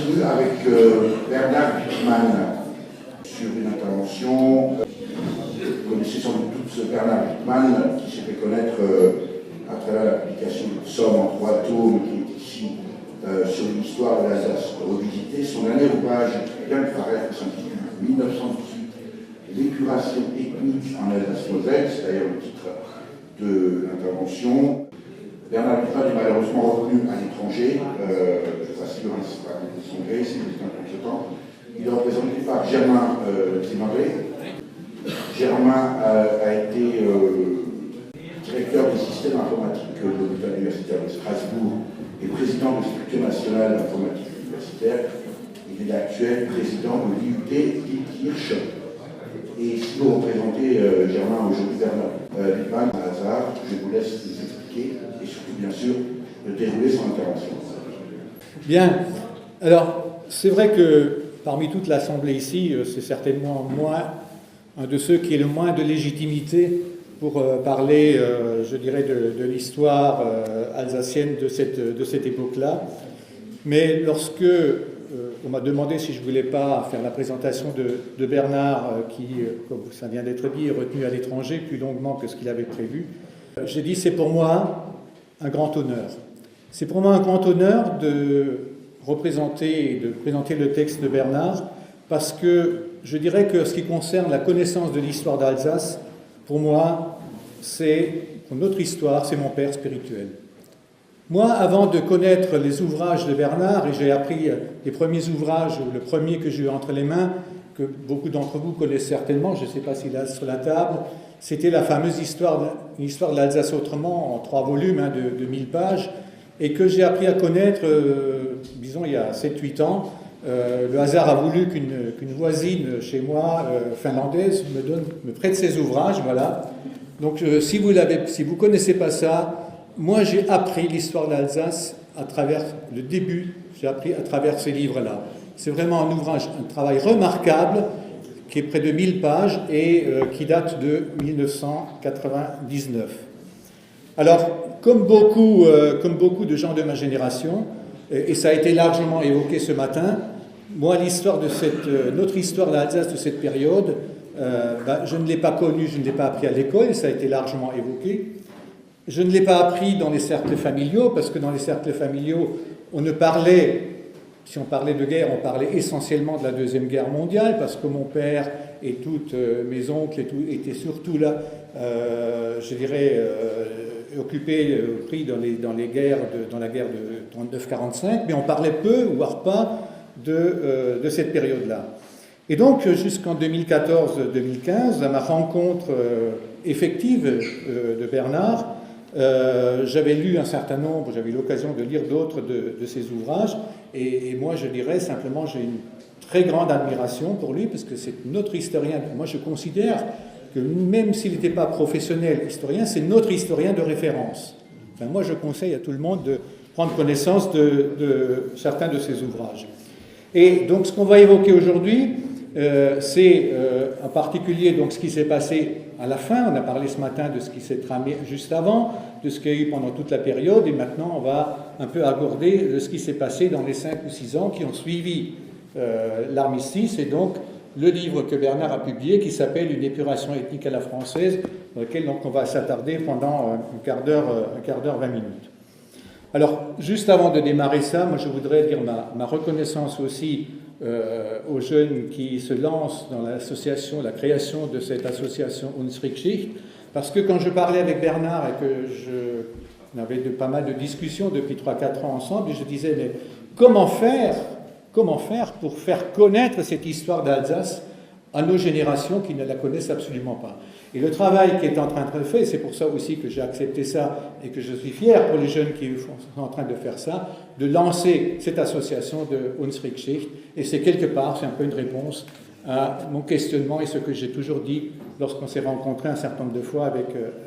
continue avec Bernard Wittmann sur une intervention. Vous connaissez sans doute tous Bernard Wittmann, qui s'est fait connaître à travers la publication de Somme en 3 tomes, qui est ici sur l'histoire de l'Alsace revisitée. Son dernier ouvrage, qui vient de paraître, s'intitule 1918, l'épuration ethnique en Alsace-Moselle, c'est d'ailleurs le titre de l'intervention. Bernard Wittmann est malheureusement revenu à l'étranger, je rassure, c'est pas de son gré, c'est juste un contre-temps. Il est représenté par Germain Zimmeré. Germain a été directeur des systèmes informatiques de l'État universitaire de Strasbourg et président de l'Institut national d'informatique universitaire. Il est l'actuel président de l'IUT Lille-Kirch. Et si vous représentez Germain aujourd'hui, Bernard Wittmann, par hasard, je vous laisse nous expliquer et surtout, bien sûr, de dérouler son intervention. Bien. Alors, c'est vrai que parmi toute l'Assemblée ici, c'est certainement moi, un de ceux qui ait le moins de légitimité pour parler, je dirais, de l'histoire alsacienne de cette époque-là. Mais lorsque on m'a demandé si je ne voulais pas faire la présentation de Bernard, qui, comme ça vient d'être dit, est retenu à l'étranger plus longuement que ce qu'il avait prévu, j'ai dit c'est pour moi un grand honneur. C'est pour moi un grand honneur de représenter et de présenter le texte de Bernard, parce que je dirais que ce qui concerne la connaissance de l'histoire d'Alsace, pour moi, pour notre histoire, c'est mon père spirituel. Moi, avant de connaître les ouvrages de Bernard, et j'ai appris les premiers ouvrages, le premier que j'ai eu entre les mains, que beaucoup d'entre vous connaissent certainement, je ne sais pas s'il est sur la table, c'était la fameuse histoire de l'Alsace autrement, en 3 volumes de 1000 pages, et que j'ai appris à connaître, disons, il y a 7-8 ans. Le hasard a voulu qu'une voisine chez moi, finlandaise, me prête ses ouvrages, voilà. Donc, si vous ne connaissez pas ça, moi, j'ai appris l'histoire de l'Alsace à travers le début, j'ai appris à travers ces livres-là. C'est vraiment un ouvrage, un travail remarquable, qui est près de 1000 pages et qui date de 1999. Alors, comme beaucoup de gens de ma génération, et ça a été largement évoqué ce matin, moi, notre histoire de l'Alsace de cette période, je ne l'ai pas connue, je ne l'ai pas appris à l'école, ça a été largement évoqué. Je ne l'ai pas appris dans les cercles familiaux, parce que dans les cercles familiaux, si on parlait de guerre, on parlait essentiellement de la Deuxième Guerre mondiale, parce que mon père et tous mes oncles et tout, étaient surtout là, je dirais, occupés, pris dans la guerre de 39-45, mais on parlait peu, voire pas, de cette période-là. Et donc, jusqu'en 2014-2015, à ma rencontre effective de Bernard, j'avais lu un certain nombre, j'avais eu l'occasion de lire d'autres de ses ouvrages, et moi je dirais simplement, j'ai une très grande admiration pour lui, parce que c'est notre historien. Moi je considère que même s'il n'était pas professionnel historien, c'est notre historien de référence. Enfin, moi je conseille à tout le monde de prendre connaissance de certains de ses ouvrages. Et donc ce qu'on va évoquer aujourd'hui, c'est en particulier donc, ce qui s'est passé à la fin. On a parlé ce matin de ce qui s'est tramé juste avant, de ce qu'il y a eu pendant toute la période, et maintenant on va un peu aborder ce qui s'est passé dans les 5 ou 6 ans qui ont suivi l'armistice, et donc le livre que Bernard a publié qui s'appelle « Une épuration ethnique à la française », dans lequel donc, on va s'attarder pendant un quart d'heure, 20 minutes. Alors, juste avant de démarrer ça, moi je voudrais dire ma reconnaissance aussi aux jeunes qui se lancent dans la création de cette association Unsrikschicht, parce que quand je parlais avec Bernard et que on avait pas mal de discussions depuis 3-4 ans ensemble, je disais, mais comment faire pour faire connaître cette histoire d'Alsace à nos générations qui ne la connaissent absolument pas. Et le travail qui est en train d'être fait, c'est pour ça aussi que j'ai accepté ça et que je suis fier pour les jeunes qui sont en train de faire ça, de lancer cette association de Unsrikschicht. Et c'est quelque part, c'est un peu une réponse à mon questionnement et ce que j'ai toujours dit lorsqu'on s'est rencontrés un certain nombre de fois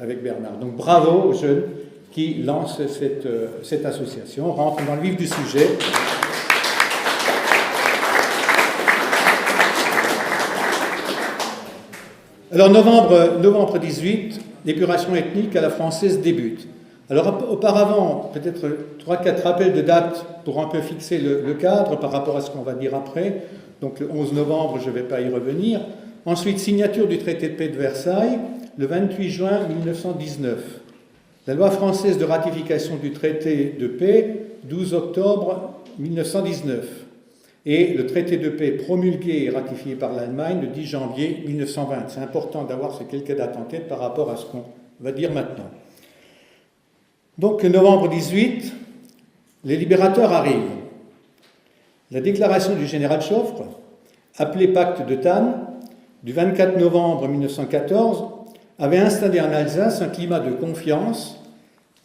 avec Bernard. Donc bravo aux jeunes qui lancent cette association. On rentre dans le vif du sujet. Alors novembre 18, l'épuration ethnique à la française débute. Alors auparavant, peut-être 3-4 rappels de date pour un peu fixer le cadre par rapport à ce qu'on va dire après. Donc le 11 novembre, je ne vais pas y revenir. Ensuite, signature du traité de paix de Versailles, le 28 juin 1919. La loi française de ratification du traité de paix, 12 octobre 1919. Et le traité de paix promulgué et ratifié par l'Allemagne le 10 janvier 1920. C'est important d'avoir ces quelques dates en tête par rapport à ce qu'on va dire maintenant. Donc, novembre 18, les libérateurs arrivent. La déclaration du général Joffre, appelée Pacte de Thann, du 24 novembre 1914, avait installé en Alsace un climat de confiance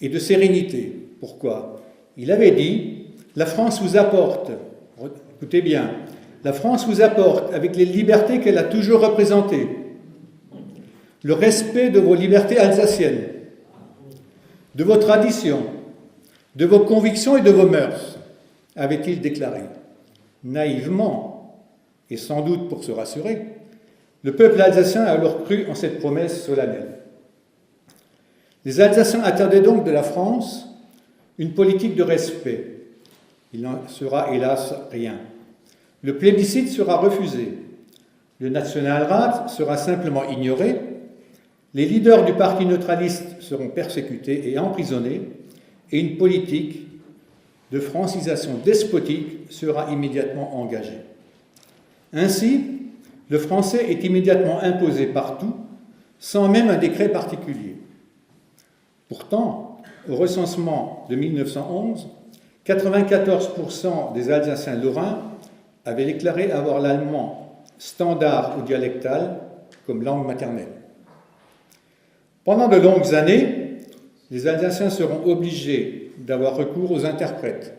et de sérénité. Pourquoi ? Il avait dit « La France vous apporte, écoutez bien, la France vous apporte, avec les libertés qu'elle a toujours représentées, le respect de vos libertés alsaciennes, de vos traditions, de vos convictions et de vos mœurs, avait-il déclaré. Naïvement, et sans doute pour se rassurer, le peuple alsacien a alors cru en cette promesse solennelle. Les Alsaciens attendaient donc de la France une politique de respect. Il n'en sera hélas rien. Le plébiscite sera refusé. Le Nationalrat sera simplement ignoré. Les leaders du parti neutraliste seront persécutés et emprisonnés, et une politique de francisation despotique sera immédiatement engagée. Ainsi, le français est immédiatement imposé partout, sans même un décret particulier. Pourtant, au recensement de 1911, 94% des Alsaciens lorrains avaient déclaré avoir l'allemand standard ou dialectal comme langue maternelle. Pendant de longues années, les Alsaciens seront obligés d'avoir recours aux interprètes.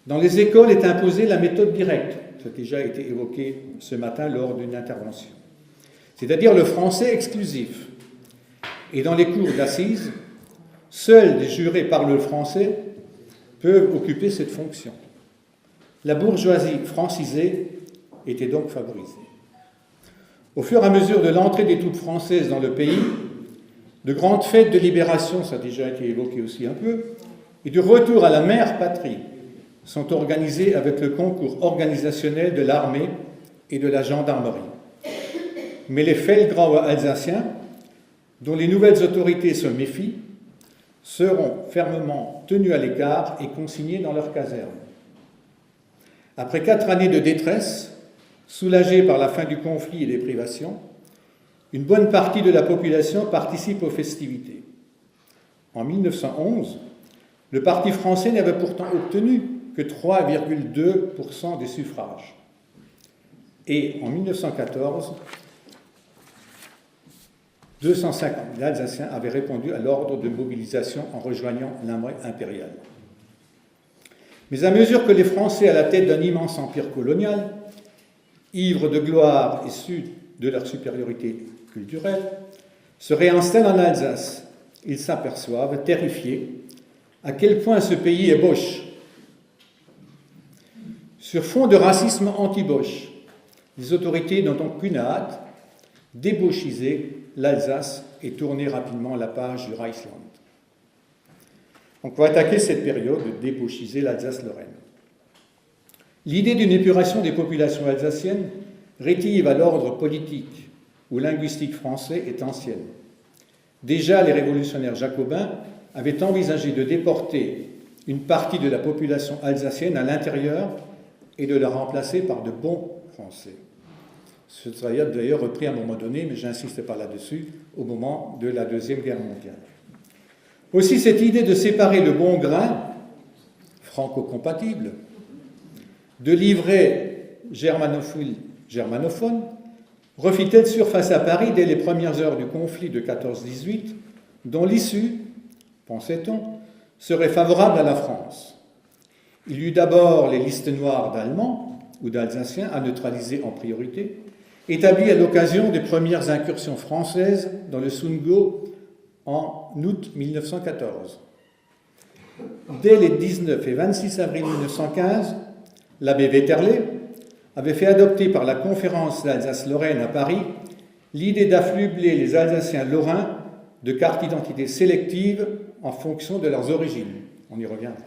Dans les écoles est imposée la méthode directe, ça a déjà été évoqué ce matin lors d'une intervention, c'est-à-dire le français exclusif. Et dans les cours d'assises, seuls des jurés parlent français peuvent occuper cette fonction. La bourgeoisie francisée était donc favorisée. Au fur et à mesure de l'entrée des troupes françaises dans le pays, de grandes fêtes de libération, ça a déjà été évoqué aussi un peu, et du retour à la mère patrie sont organisées avec le concours organisationnel de l'armée et de la gendarmerie. Mais les Feldgrauer alsaciens, dont les nouvelles autorités se méfient, seront fermement tenus à l'écart et consignés dans leurs casernes. Après 4 années de détresse, soulagés par la fin du conflit et des privations, une bonne partie de la population participe aux festivités. En 1911, le Parti français n'avait pourtant obtenu que 3,2% des suffrages. Et en 1914, 250 000 Alsaciens avaient répondu à l'ordre de mobilisation en rejoignant l'armée impériale. Mais à mesure que les Français, à la tête d'un immense empire colonial, ivres de gloire et sûrs de leur supériorité culturelle, se réinstallent en Alsace, ils s'aperçoivent, terrifiés, à quel point ce pays est boche. Sur fond de racisme anti-boche, les autorités n'ont donc qu'une hâte, débauchiser l'Alsace et tourner rapidement la page du Reichsland. Donc on va attaquer cette période de débauchiser l'Alsace-Lorraine. L'idée d'une épuration des populations alsaciennes rétive à l'ordre politique ou linguistique français est ancienne. Déjà, les révolutionnaires jacobins avaient envisagé de déporter une partie de la population alsacienne à l'intérieur et de la remplacer par de bons Français. Ce sera d'ailleurs repris à un moment donné, mais je n'insiste pas là-dessus, au moment de la Deuxième Guerre mondiale. Aussi, cette idée de séparer le bon grain, franco-compatible, de livrer germanophone, refit-elle surface à Paris dès les premières heures du conflit de 14-18, dont l'issue, pensait-on, serait favorable à la France. Il y eut d'abord les listes noires d'Allemands ou d'Alsaciens à neutraliser en priorité, établies à l'occasion des premières incursions françaises dans le Sundgau en août 1914. Dès les 19 et 26 avril 1915, l'abbé Wetterlé avait fait adopter par la conférence d'Alsace-Lorraine à Paris l'idée d'affubler les Alsaciens lorrains de cartes d'identité sélectives en fonction de leurs origines. On y reviendra.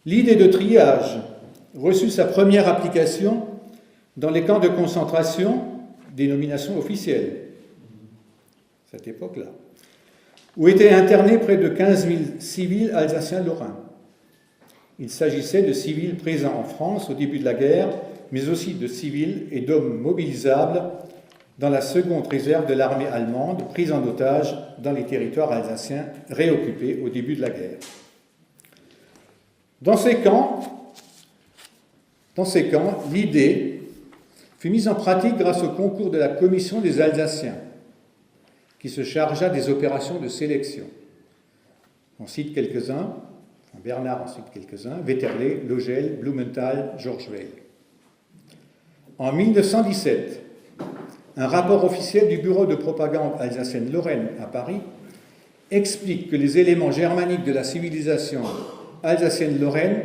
L'idée de triage reçut sa première application dans les camps de concentration, dénomination officielle, cette époque-là, où étaient internés près de 15 000 civils alsaciens-lorrains. Il s'agissait de civils présents en France au début de la guerre, mais aussi de civils et d'hommes mobilisables dans la seconde réserve de l'armée allemande, prise en otage dans les territoires alsaciens réoccupés au début de la guerre. Dans ces camps, l'idée fut mise en pratique grâce au concours de la Commission des Alsaciens, qui se chargea des opérations de sélection. On cite quelques-uns, Bernard en cite quelques-uns, Wetterlé, Logel, Blumenthal, Georges Weil. En 1917, un rapport officiel du bureau de propagande alsacienne-Lorraine à Paris explique que les éléments germaniques de la civilisation alsacienne-Lorraine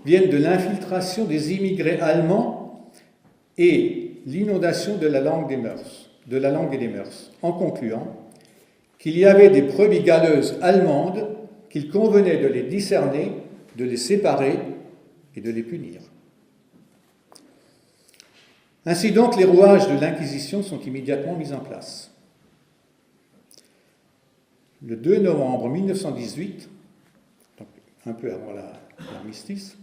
viennent de l'infiltration des immigrés allemands et l'inondation de la langue et des mœurs, en concluant qu'il y avait des brebis galeuses allemandes qu'il convenait de les discerner, de les séparer et de les punir. Ainsi donc, les rouages de l'Inquisition sont immédiatement mis en place. Le 2 novembre 1918, donc un peu avant l'armistice,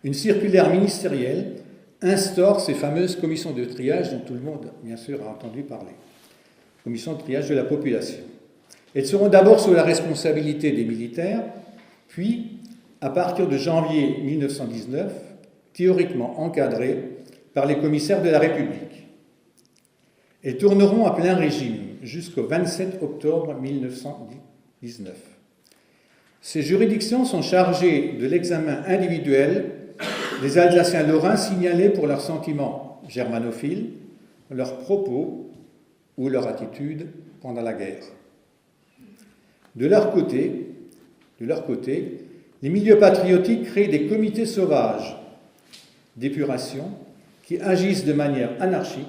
une circulaire ministérielle instaure ces fameuses commissions de triage dont tout le monde, bien sûr, a entendu parler. Commissions de triage de la population. Elles seront d'abord sous la responsabilité des militaires, puis, à partir de janvier 1919, théoriquement encadrées par les commissaires de la République. Elles tourneront à plein régime jusqu'au 27 octobre 1919. Ces juridictions sont chargées de l'examen individuel des Alsaciens lorrains signalés pour leurs sentiments germanophiles, leurs propos ou leur attitude pendant la guerre. De leur côté, les milieux patriotiques créent des comités sauvages d'épuration qui agissent de manière anarchique,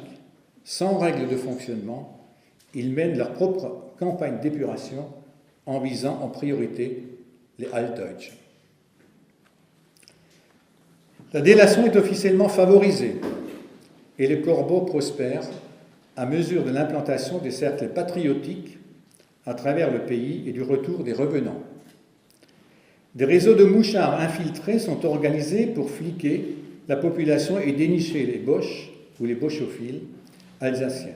sans règles de fonctionnement. Ils mènent leur propre campagne d'épuration en visant en priorité les Altdeutsche. La délation est officiellement favorisée et les corbeaux prospèrent à mesure de l'implantation des cercles patriotiques à travers le pays et du retour des revenants. Des réseaux de mouchards infiltrés sont organisés pour fliquer la population et dénicher les boches ou les boschophiles alsaciens.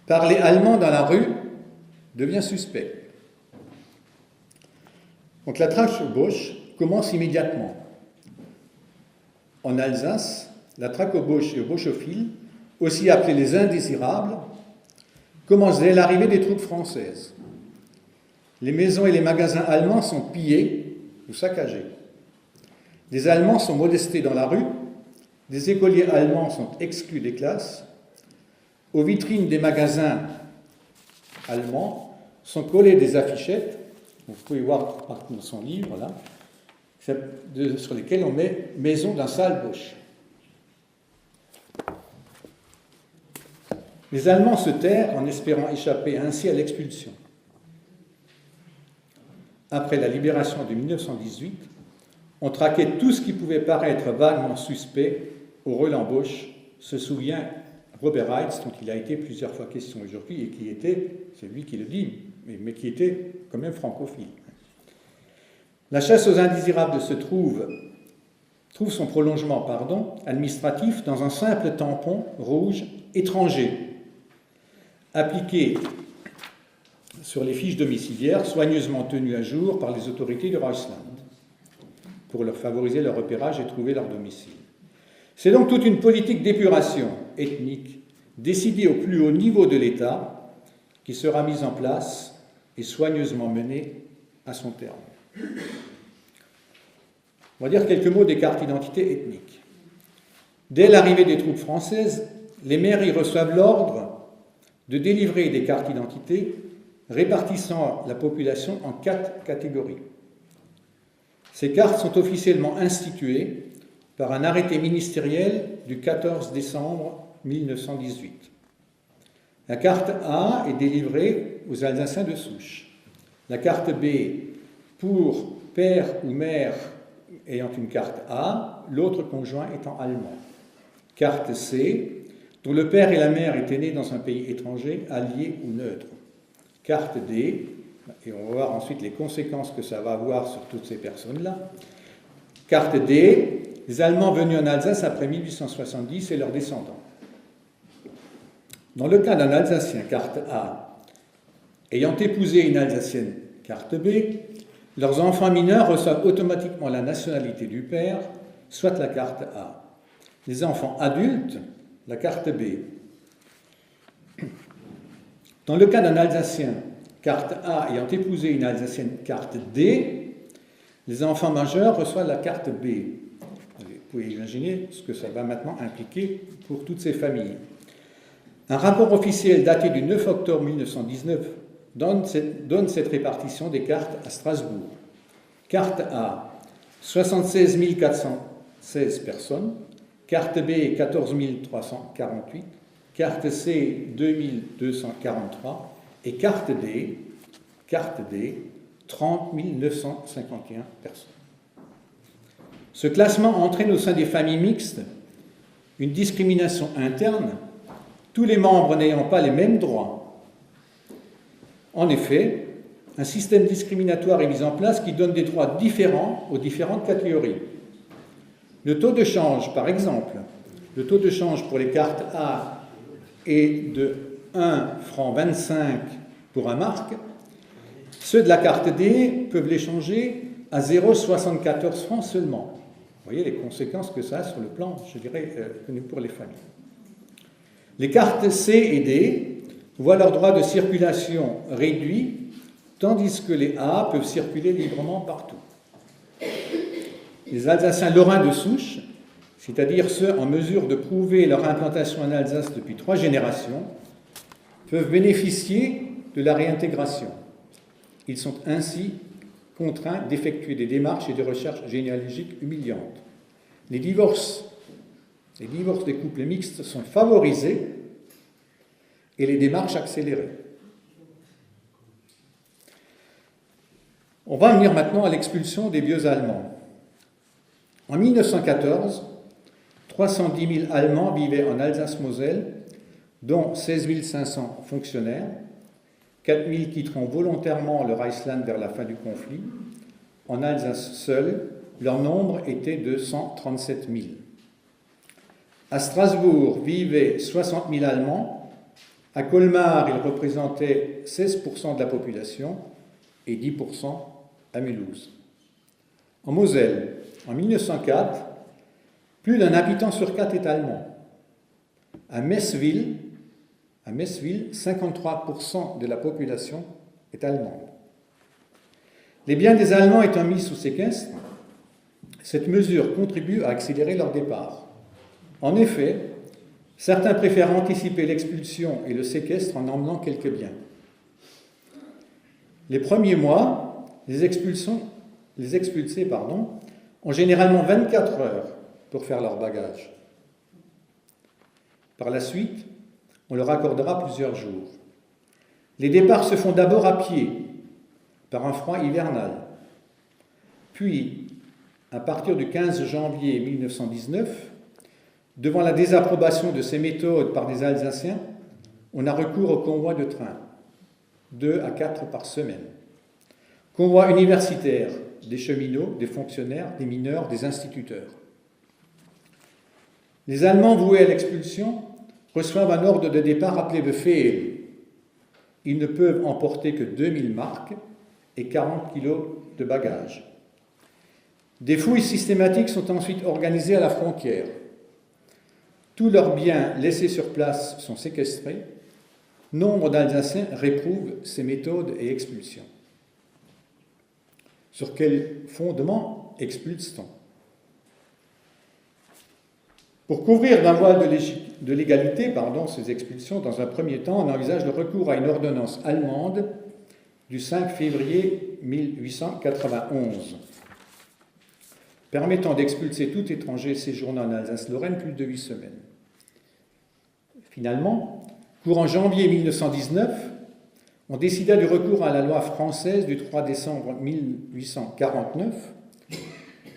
Parler allemand dans la rue devient suspect. Donc la traque aux boches commence immédiatement. En Alsace, la traque aux boches et aux boschophiles, aussi appelés les indésirables, commence dès l'arrivée des troupes françaises. Les maisons et les magasins allemands sont pillés ou saccagés. Des Allemands sont molestés dans la rue, des écoliers allemands sont exclus des classes, aux vitrines des magasins allemands sont collées des affichettes, vous pouvez voir dans son livre, là, sur lesquelles on met « Maison d'un sale Boche ». Les Allemands se terrent en espérant échapper ainsi à l'expulsion. Après la libération de 1918, on traquait tout ce qui pouvait paraître vaguement suspect au Roland Bosch, se souvient Robert Heitz, dont il a été plusieurs fois question aujourd'hui, et qui était, c'est lui qui le dit, mais qui était quand même francophile. La chasse aux indésirables trouve son prolongement administratif dans un simple tampon rouge étranger, appliqué sur les fiches domiciliaires soigneusement tenues à jour par les autorités du Reichsland, pour leur favoriser leur repérage et trouver leur domicile. C'est donc toute une politique d'épuration ethnique décidée au plus haut niveau de l'État qui sera mise en place et soigneusement menée à son terme. On va dire quelques mots des cartes d'identité ethniques. Dès l'arrivée des troupes françaises, les mairies reçoivent l'ordre de délivrer des cartes d'identité répartissant la population en 4 catégories. Ces cartes sont officiellement instituées par un arrêté ministériel du 14 décembre 1918. La carte A est délivrée aux Alsaciens de souche. La carte B pour père ou mère ayant une carte A, l'autre conjoint étant allemand. Carte C, dont le père et la mère étaient nés dans un pays étranger, allié ou neutre. Carte D, et on va voir ensuite les conséquences que ça va avoir sur toutes ces personnes-là. Carte D, les Allemands venus en Alsace après 1870 et leurs descendants. Dans le cas d'un Alsacien, carte A, ayant épousé une Alsacienne, carte B, leurs enfants mineurs reçoivent automatiquement la nationalité du père, soit la carte A. Les enfants adultes, la carte B. Dans le cas d'un Alsacien, carte A, ayant épousé une Alsacienne, carte D, les enfants majeurs reçoivent la carte B. Vous pouvez imaginer ce que ça va maintenant impliquer pour toutes ces familles. Un rapport officiel daté du 9 octobre 1919 donne cette répartition des cartes à Strasbourg. Carte A, 76 416 personnes. Carte B, 14 348. Carte C, 2243. Et carte D, 30 951 personnes. Ce classement entraîne au sein des familles mixtes une discrimination interne, tous les membres n'ayant pas les mêmes droits. En effet, un système discriminatoire est mis en place qui donne des droits différents aux différentes catégories. Le taux de change, par exemple, le taux de change pour les cartes A est de 1,25 franc pour un mark. Ceux de la carte D peuvent les changer à 0,74 francs seulement. Vous voyez les conséquences que ça a sur le plan, je dirais, pour les familles. Les cartes C et D voient leur droit de circulation réduit, tandis que les A peuvent circuler librement partout. Les Alsaciens lorrains de souche, c'est-à-dire ceux en mesure de prouver leur implantation en Alsace depuis 3 générations, peuvent bénéficier de la réintégration. Ils sont ainsi contraints d'effectuer des démarches et des recherches généalogiques humiliantes. Les divorces des couples mixtes sont favorisés et les démarches accélérées. On va venir maintenant à l'expulsion des vieux Allemands. En 1914, 310 000 Allemands vivaient en Alsace-Moselle, dont 16 500 fonctionnaires. 4 000 quitteront volontairement le Reichsland vers la fin du conflit. En Alsace seule, leur nombre était de 137 000. À Strasbourg vivaient 60 000 Allemands. À Colmar, ils représentaient 16% de la population et 10% à Mulhouse. En Moselle, en 1904, plus d'un habitant sur 4 est allemand. À Messwil, 53% de la population est allemande. Les biens des Allemands étant mis sous séquestre, cette mesure contribue à accélérer leur départ. En effet, certains préfèrent anticiper l'expulsion et le séquestre en emmenant quelques biens. Les premiers mois, les expulsés ont généralement 24 heures pour faire leur bagage. Par la suite, on leur accordera plusieurs jours. Les départs se font d'abord à pied, par un froid hivernal. Puis, à partir du 15 janvier 1919, devant la désapprobation de ces méthodes par des Alsaciens, on a recours au convoi de train, 2 à 4 par semaine. Convoi universitaire, des cheminots, des fonctionnaires, des mineurs, des instituteurs. Les Allemands voués à l'expulsion reçoivent un ordre de départ appelé Befehl. Ils ne peuvent emporter que 2000 marks et 40 kilos de bagages. Des fouilles systématiques sont ensuite organisées à la frontière. Tous leurs biens laissés sur place sont séquestrés. Nombre d'Alsaciens réprouvent ces méthodes et expulsions. Sur quel fondement expulse-t-on ? Pour couvrir d'un voile de légalité ces expulsions, dans un premier temps, on envisage le recours à une ordonnance allemande du 5 février 1891, permettant d'expulser tout étranger séjournant en Alsace-Lorraine plus de 8 semaines. Finalement, Courant janvier 1919, on décida du recours à la loi française du 3 décembre 1849.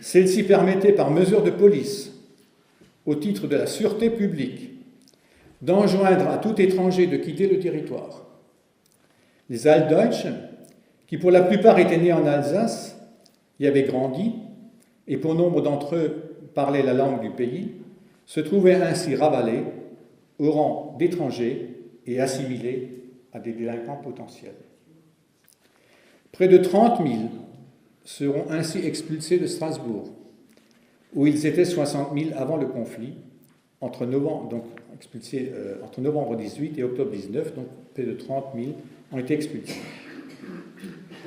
Celle-ci permettait, par mesure de police, au titre de la sûreté publique, d'enjoindre à tout étranger de quitter le territoire. Les Altdeutsch, qui pour la plupart étaient nés en Alsace, y avaient grandi, et pour nombre d'entre eux parlaient la langue du pays, se trouvaient ainsi ravalés au rang d'étrangers et assimilés à des délinquants potentiels. Près de 30 000 seront ainsi expulsés de Strasbourg, où ils étaient 60 000 avant le conflit, entre novembre 18 et octobre 19, donc près de 30 000 ont été expulsés.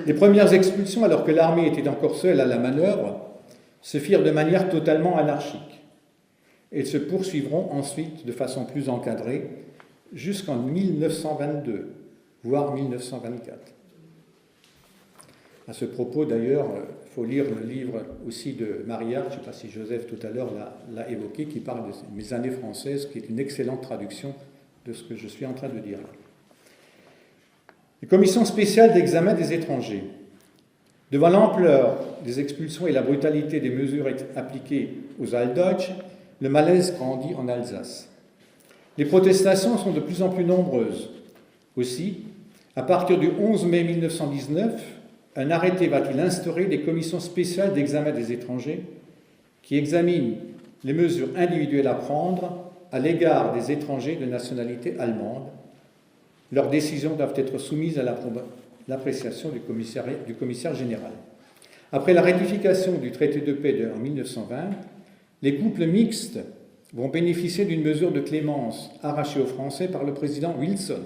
Les premières expulsions, alors que l'armée était encore seule à la manœuvre, se firent de manière totalement anarchique. Elles se poursuivront ensuite de façon plus encadrée jusqu'en 1922, voire 1924. À ce propos, d'ailleurs, il faut lire le livre aussi de Mariart, je ne sais pas si Joseph tout à l'heure l'a évoqué, qui parle de mes années françaises, qui est une excellente traduction de ce que je suis en train de dire. Les commissions spéciales d'examen des étrangers. Devant l'ampleur des expulsions et la brutalité des mesures appliquées aux Altdeutsch, le malaise grandit en Alsace. Les protestations sont de plus en plus nombreuses. Aussi, à partir du 11 mai 1919, un arrêté va-t-il instaurer des commissions spéciales d'examen des étrangers qui examinent les mesures individuelles à prendre à l'égard des étrangers de nationalité allemande. Leurs décisions doivent être soumises à l'appréciation du commissaire général. Après la ratification du traité de paix en 1920, les couples mixtes vont bénéficier d'une mesure de clémence arrachée aux Français par le président Wilson.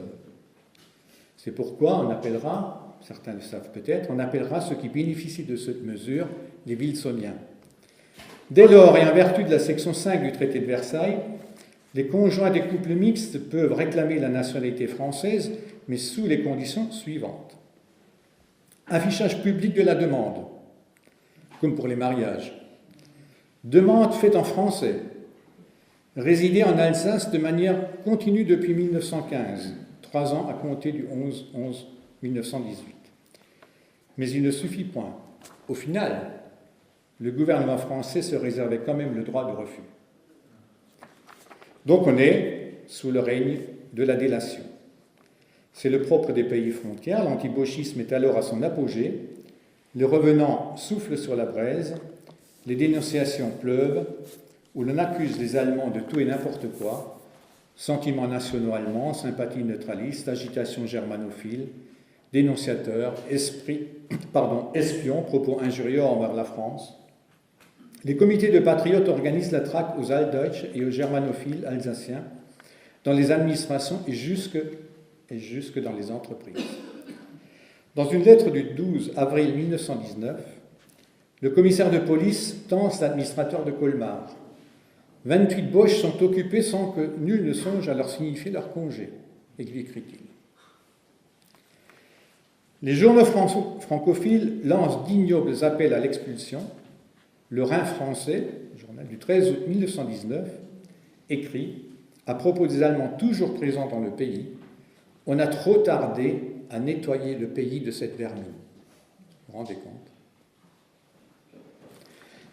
C'est pourquoi on appellera, certains le savent peut-être, on appellera ceux qui bénéficient de cette mesure les Wilsoniens. Dès lors, et en vertu de la section 5 du traité de Versailles, les conjoints des couples mixtes peuvent réclamer la nationalité française, mais sous les conditions suivantes. Affichage public de la demande, comme pour les mariages. Demande faite en français. Résider en Alsace de manière continue depuis 1915, 3 ans à compter du 11-11-1918. Mais il ne suffit point. Au final, le gouvernement français se réservait quand même le droit de refus. Donc on est sous le règne de la délation. C'est le propre des pays frontières, l'antiboschisme est alors à son apogée, le revenant souffle sur la braise, les dénonciations pleuvent, où l'on accuse les Allemands de tout et n'importe quoi, sentiments nationaux allemands, sympathies neutralistes, agitation germanophile, dénonciateurs, espions, propos injurieux envers la France. Les comités de patriotes organisent la traque aux Altdeutsch et aux germanophiles alsaciens dans les administrations et jusque dans les entreprises. Dans une lettre du 12 avril 1919, le commissaire de police tense l'administrateur de Colmar. 28 Boches sont occupés sans que nul ne songe à leur signifier leur congé, écrit-il. Les journaux francophiles lancent d'ignobles appels à l'expulsion. Le Rhin français, journal du 13 août 1919, écrit à propos des Allemands toujours présents dans le pays: on a trop tardé à nettoyer le pays de cette vermine. Vous vous rendez compte?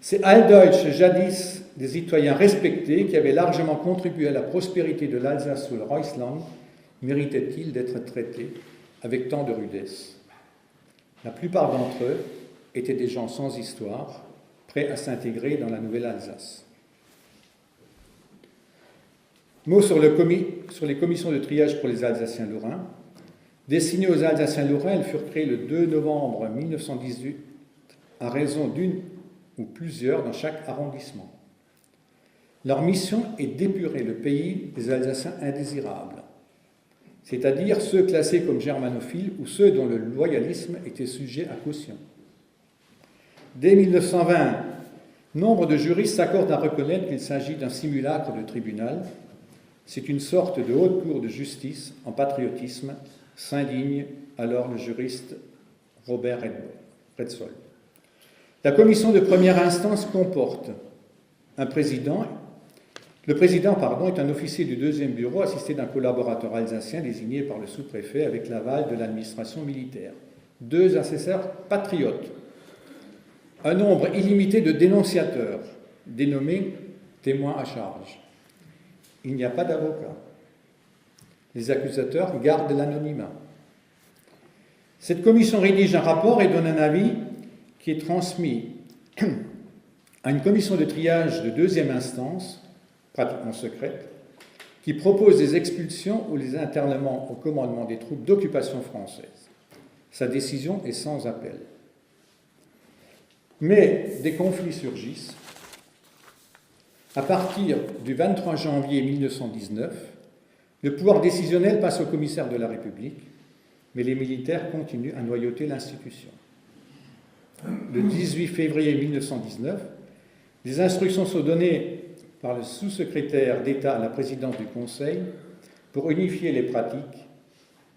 Ces Altdeutsch, jadis des citoyens respectés qui avaient largement contribué à la prospérité de l'Alsace sous le Reussland, méritaient-ils d'être traités avec tant de rudesse? La plupart d'entre eux étaient des gens sans histoire, prêts à s'intégrer dans la nouvelle Alsace. Mot sur les commissions de triage pour les Alsaciens lorrains. Destinées aux Alsaciens lorrains, elles furent créées le 2 novembre 1918 à raison d'une ou plusieurs dans chaque arrondissement. Leur mission est d'épurer le pays des Alsaciens indésirables, c'est-à-dire ceux classés comme germanophiles ou ceux dont le loyalisme était sujet à caution. Dès 1920, nombre de juristes s'accordent à reconnaître qu'il s'agit d'un simulacre de tribunal. C'est une sorte de haute cour de justice en patriotisme, s'indigne alors le juriste Robert Retzold. La commission de première instance comporte un président, Le président, est un officier du 2e bureau assisté d'un collaborateur alsacien désigné par le sous-préfet avec l'aval de l'administration militaire. 2 assesseurs patriotes. Un nombre illimité de dénonciateurs, dénommés témoins à charge. Il n'y a pas d'avocat. Les accusateurs gardent l'anonymat. Cette commission rédige un rapport et donne un avis qui est transmis à une commission de triage de 2e instance, pratiquement secrète, qui propose des expulsions ou les internements au commandement des troupes d'occupation française. Sa décision est sans appel. Mais des conflits surgissent. À partir du 23 janvier 1919, le pouvoir décisionnel passe au commissaire de la République, mais les militaires continuent à noyauter l'institution. Le 18 février 1919, des instructions sont données par le sous-secrétaire d'État à la présidence du Conseil pour unifier les pratiques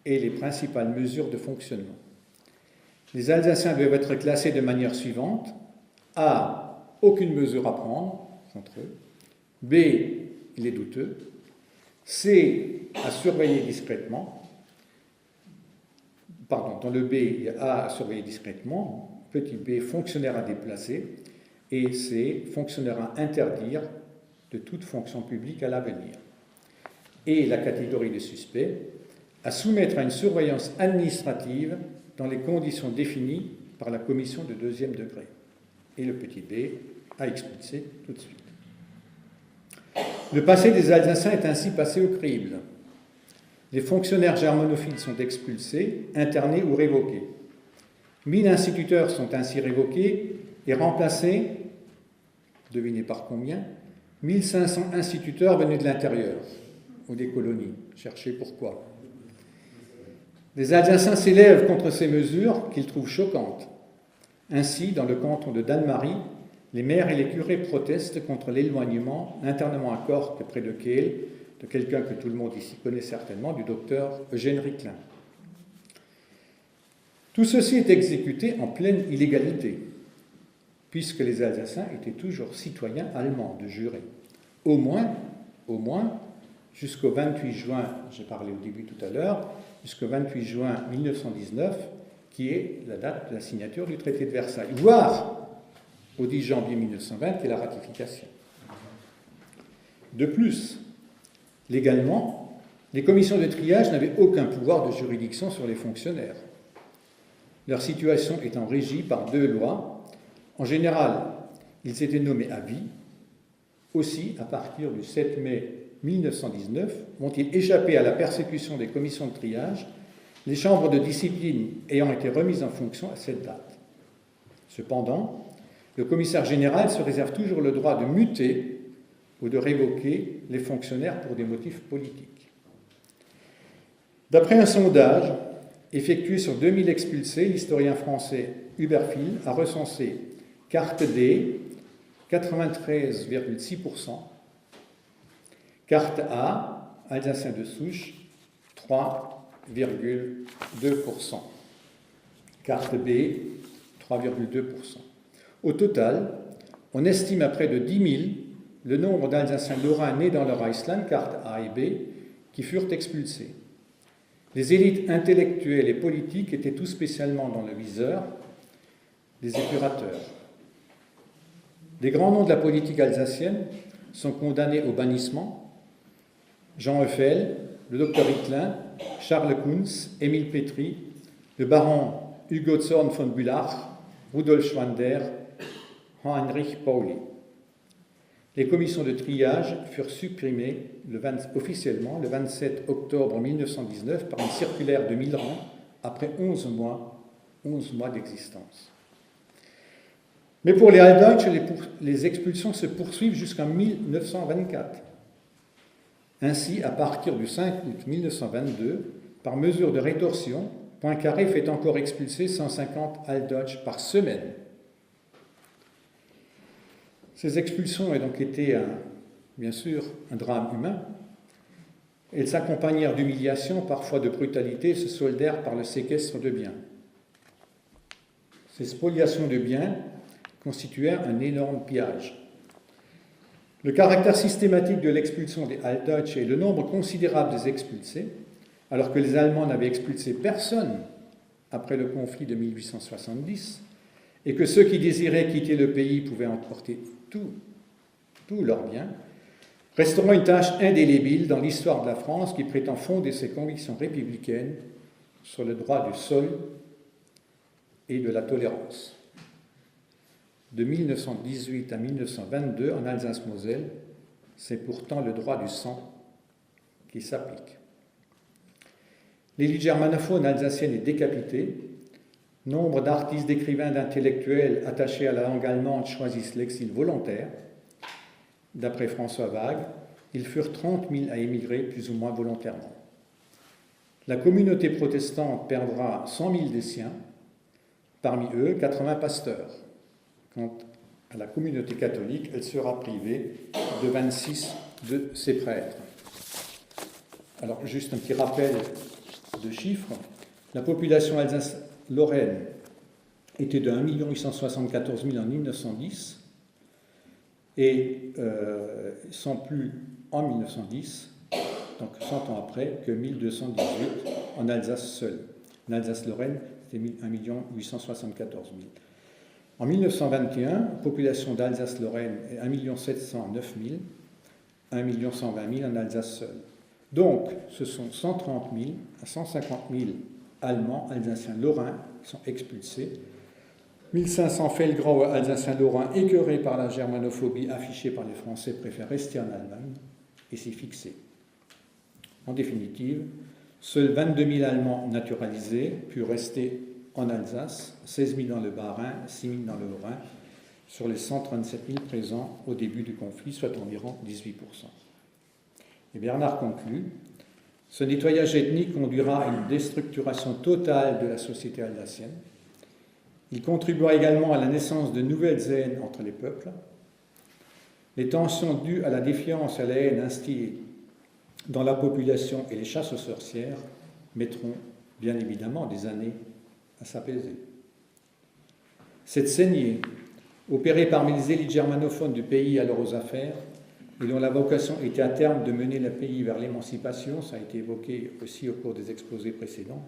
et les principales mesures de fonctionnement. Les Alsaciens doivent être classés de manière suivante. A. Aucune mesure à prendre contre eux. B. Il est douteux. C. À surveiller discrètement. Dans le B, il y a A à surveiller discrètement. Petit b. Fonctionnaire à déplacer. Et C. Fonctionnaire à interdire de toute fonction publique à l'avenir. Et la catégorie des suspects à soumettre à une surveillance administrative dans les conditions définies par la commission de 2e degré. Et le petit b à expulser tout de suite. Le passé des Alsaciens est ainsi passé au crible. Les fonctionnaires germanophiles sont expulsés, internés ou révoqués. 1000 instituteurs sont ainsi révoqués et remplacés, devinez par combien, 1500 instituteurs venus de l'intérieur ou des colonies. Cherchez pourquoi. Les Alsaciens s'élèvent contre ces mesures qu'ils trouvent choquantes. Ainsi, dans le canton de Dannemarie, les maires et les curés protestent contre l'éloignement, l'internement à Cork, près de Kehl, de quelqu'un que tout le monde ici connaît certainement, du docteur Eugène Ricklin. Tout ceci est exécuté en pleine illégalité, puisque les Alsaciens étaient toujours citoyens allemands de juré. Au moins, jusqu'au 28 juin, j'ai parlé au début tout à l'heure, jusqu'au 28 juin 1919, qui est la date de la signature du traité de Versailles, voire au 10 janvier 1920, qui est la ratification. De plus, légalement, les commissions de triage n'avaient aucun pouvoir de juridiction sur les fonctionnaires. Leur situation étant régie par 2 lois. En général, ils étaient nommés à vie. Aussi, à partir du 7 mai 1919, vont-ils échapper à la persécution des commissions de triage, les chambres de discipline ayant été remises en fonction à cette date. Cependant, le commissaire général se réserve toujours le droit de muter ou de révoquer les fonctionnaires pour des motifs politiques. D'après un sondage effectué sur 2000 expulsés, l'historien français Hubert Phil a recensé carte D, 93,6%, carte A, Alsacien de souche, 3,2%, carte B, 3,2%. Au total, on estime à près de 10 000 le nombre d'Alsaciens lorrains nés dans le Reichsland, carte A et B, qui furent expulsés. Les élites intellectuelles et politiques étaient tout spécialement dans le viseur des épurateurs. Des grands noms de la politique alsacienne sont condamnés au bannissement. Jean Eiffel, le docteur Ricklin, Charles Kunz, Émile Petry, le baron Hugo Zorn von Bühlach, Rudolf Schwander, Heinrich Pauli. Les commissions de triage furent supprimées officiellement le 27 octobre 1919 par une circulaire de Millerand après 11 mois d'existence. Mais pour les Altdeutsch, les expulsions se poursuivent jusqu'en 1924. Ainsi, à partir du 5 août 1922, par mesure de rétorsion, Poincaré fait encore expulser 150 Altdeutsch par semaine. Ces expulsions ont donc été, bien sûr, un drame humain. Elles s'accompagnèrent d'humiliations, parfois de brutalité, et se soldèrent par le séquestre de biens. Ces spoliations de biens constituèrent un énorme pillage. Le caractère systématique de l'expulsion des Altdeutsche et le nombre considérable des expulsés, alors que les Allemands n'avaient expulsé personne après le conflit de 1870, et que ceux qui désiraient quitter le pays pouvaient emporter tous leurs biens, resteront une tâche indélébile dans l'histoire de la France qui prétend fonder ses convictions républicaines sur le droit du sol et de la tolérance. De 1918 à 1922, en Alsace-Moselle, c'est pourtant le droit du sang qui s'applique. L'élite germanophone alsacienne est décapitée. Nombre d'artistes, d'écrivains, d'intellectuels attachés à la langue allemande choisissent l'exil volontaire. D'après François Waag, ils furent 30 000 à émigrer plus ou moins volontairement. La communauté protestante perdra 100 000 des siens, parmi eux 80 pasteurs. Quant à la communauté catholique, elle sera privée de 26 de ses prêtres. Alors, juste un petit rappel de chiffres. La population Alsace-Lorraine était de 1 874 000 en 1910 et sans plus en 1910, donc 100 ans après, que 1218 en Alsace seule. En Alsace-Lorraine, c'était 1 874 000. En 1921, population d'Alsace-Lorraine est 1 709 000, 1 120 000 en Alsace seule. Donc, ce sont 130 000 à 150 000 Allemands, Alsaciens, Lorrains qui sont expulsés. 1500 Felgrauer, Alsaciens, Lorrains, écœurés par la germanophobie affichée par les Français, préfèrent rester en Allemagne et s'y fixer. En définitive, seuls 22 000 Allemands naturalisés purent rester en Alsace, 16 000 dans le Bas-Rhin, 6 000 dans le Haut-Rhin, sur les 137 000 présents au début du conflit, soit environ 18%. Et Bernard conclut, ce nettoyage ethnique conduira à une déstructuration totale de la société alsacienne. Il contribuera également à la naissance de nouvelles haines entre les peuples. Les tensions dues à la défiance et à la haine instillées dans la population et les chasses aux sorcières mettront bien évidemment des années à s'apaiser. Cette saignée, opérée parmi les élites germanophones du pays alors aux affaires, et dont la vocation était à terme de mener le pays vers l'émancipation, ça a été évoqué aussi au cours des exposés précédents,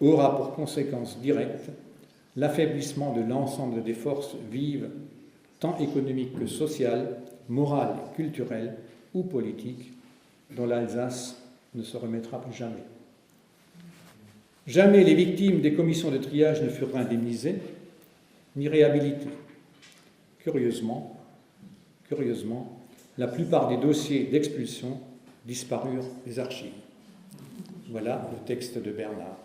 aura pour conséquence directe l'affaiblissement de l'ensemble des forces vives, tant économiques que sociales, morales, culturelles ou politiques, dont l'Alsace ne se remettra plus jamais. Jamais les victimes des commissions de triage ne furent indemnisées ni réhabilitées. Curieusement, la plupart des dossiers d'expulsion disparurent des archives. Voilà le texte de Bernard.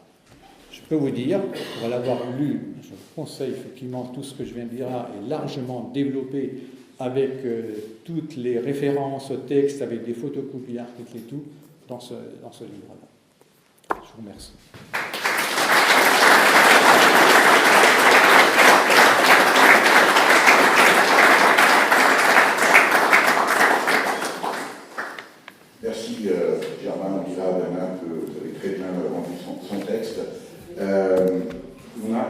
Je peux vous dire, pour l'avoir lu, je vous conseille effectivement tout ce que je viens de dire là est largement développé avec toutes les références au texte, avec des photocopies d'articles et tout, dans ce livre-là. Je vous remercie. Merci Germain, on dira Bernard que vous avez très bien rendu son texte. On a